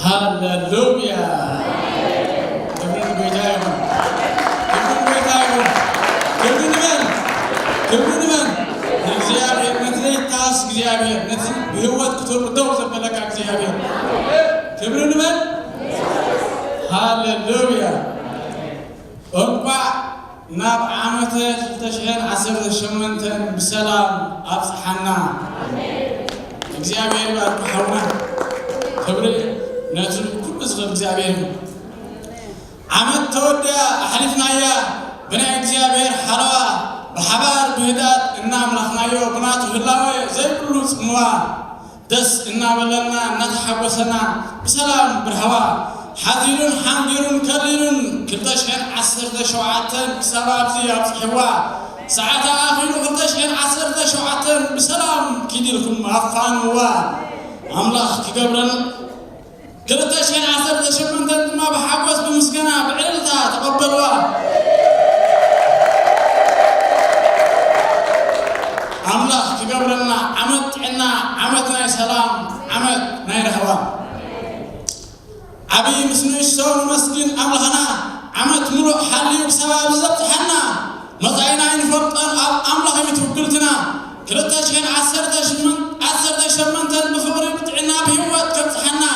هاللويا كبرنا بيتايهم كبرنا እግዚአብሔር ነትይ ታስ እግዚአብሔር ነትይ በህይወት ከተወደው ዘበለካ እግዚአብሔር ክብርን በል ሃሌሉያ እንኳ ናብ ዓመተ 2018 በሰላም አብጽሐና እግዚአብሔር ባርካውና ክብር ነትይ ኩሉ ዝኸ እግዚአብሔር ዓመት ተወደያ አሕሊፍናያ በናይ እግዚአብሔር ሓለዋ بحبار بهدات إننا ملخنايو بنات هلاوي زي كله سموا دس إننا بلنا نتحبسنا بسلام برهوا حذيرون حمديرون كليرون كلتشين عصر دشوعاتن بسبب زي أبصحوا ساعات آخرين كلتشين عصر دشوعاتن بسلام كيديلكم أفان هوا أملاخ كقبرن كلتشين عصر دشوعاتن ما بحبس بمسكنا بعلتا تقبلوا أملاك كقبلنا عمد عنا عمدنا سلام عمد نيرهوا عبي مسنوش سون مسكين أملهنا عمد ملو حلي بسبب زبط حنا مطعنا ينفرطن أملاه يتوكلتنا كلتا شين عسر دشمنتن بفقر بتعنا بهوات كبت حنا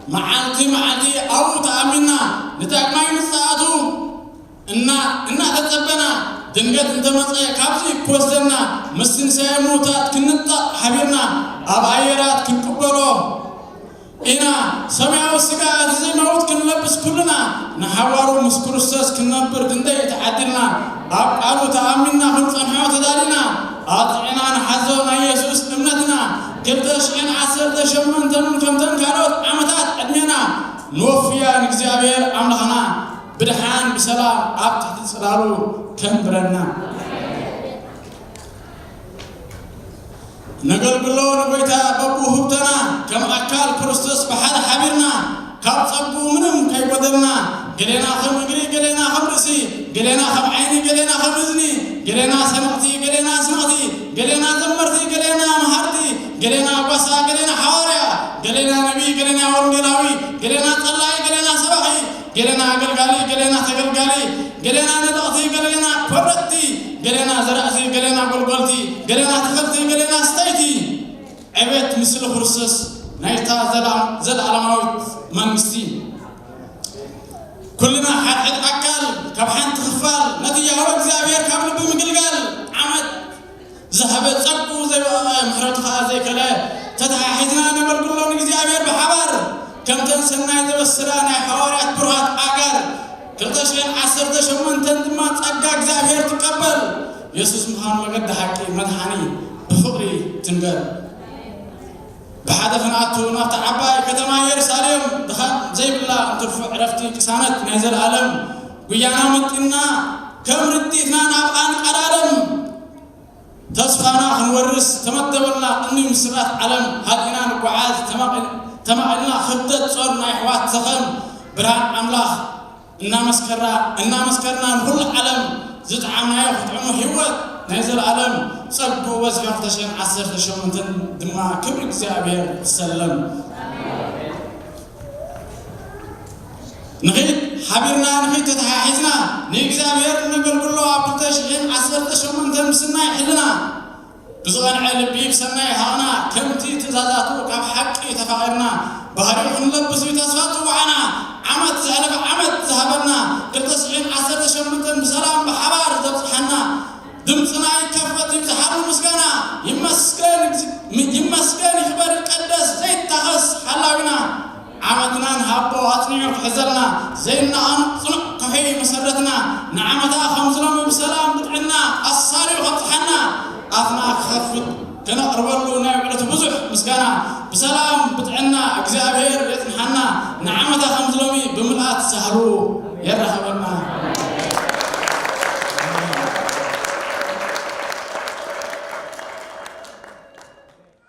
معالتي أو تأمنا نتاقنا ينساعدو إنا تتبنا دنقت انت مطعي كابزي كوزدنا مسن سيموتات كنطا حبيرنا أبعيرات كنقبلو إنا سمعوا السقاءات زي موت كنلبس كلنا نحوارو مسكروسس كننبر كندا يتعدلنا أبقالو تأمنا خلصنحاو تدارنا أطعنا نحزونا يسوس نمنتنا كبتش إن عسر دشمنتن كمتن كانوت عمتات أدمينا نوفيا نكزيابير أملخنا بدحان بسلام أبتحت السلالو كم برنا نقل بالله نبيتا بابو هبتنا كم أكال كرستس بحد حبيرنا كاب صبو منهم كي بدلنا قلنا خم مقري قلنا خم رسي قلنا خم عيني قلنا خم رزني قلنا سمعتي قلنا سمعتي قلنا زمرتي قلنا مهارتي قلنا بسا قلنا حواريا قلنا نبي قلنا ورمجلاوي قلنا طلعي قلنا سبحي قلنا قلقالي قلنا تقلقالي قلنا ندغتي قلنا فرتي قلنا زرعتي قلنا قلقلتي قلنا تخلتي قلنا استيتي عبيت مثل خرسس نايتا زل علامات منستي كلنا حد أكل كبحان تخفال نتيجة هو እግዚአብሔር كابل بمقلقال عمد ذهبت صقو زي محرتها زي كلا تتحيزنا نبل كلهم እግዚአብሔር بحبر كم تنسنا يتبسرانا حواريات برهات أقر كلتشين عسر دشمنتن ما تأقى እግዚአብሔር تقبل يسوس مخان مقد حقي مدحاني بفقري تنقل بحدثنا أتونا تعباي كتما يرساليم دخل زي بالله ترفع عرفتي كسانت نازل عالم ويانا متنا كم رديتنا نابقان قرارم تصفانا خنورس تمدبلنا اني مسرات علم هادينا نقعاز تمقلنا خبتت صورنا يحوات سخن برهان أملاخ إنا مسكرنا كل علم زد عمنا ياخد عمو هيوت نازل علم صبو وزيوخ تشين عسر تشمنتن دما كبر እግዚአብሔር تسلم نغيت حبيرنا نغيت تتحيزنا نيግዚአብሔር نقول كله عبتشين عسر تشمنتن مسنا يحلنا بزغن علبي بسنا يهانا كمتي تزازاتو كاب حقي تفاقرنا بهاريخ نلبس بتسفاتو وعنا عمد زهلف عمد زهبنا كالتسعين عسر تشمنتن بسلام بحبار زبطحنا دمتنا يكفت يبزحر المسكنا يمسكن يخبر القدس زي التخص حلاونا عمدنا نهبو هاتنيو حزرنا زينا أنصنع كحي مسرتنا نعمتا خمسلهم بسلام بدعنا الصاري وخطحنا أثنا خفت كنا أرولو نايبلة بزح مسكنا بسلام بدعنا እግዚአብሔር يتنحنا نعمتا خمسلهم بملآت سهرو يرحبنا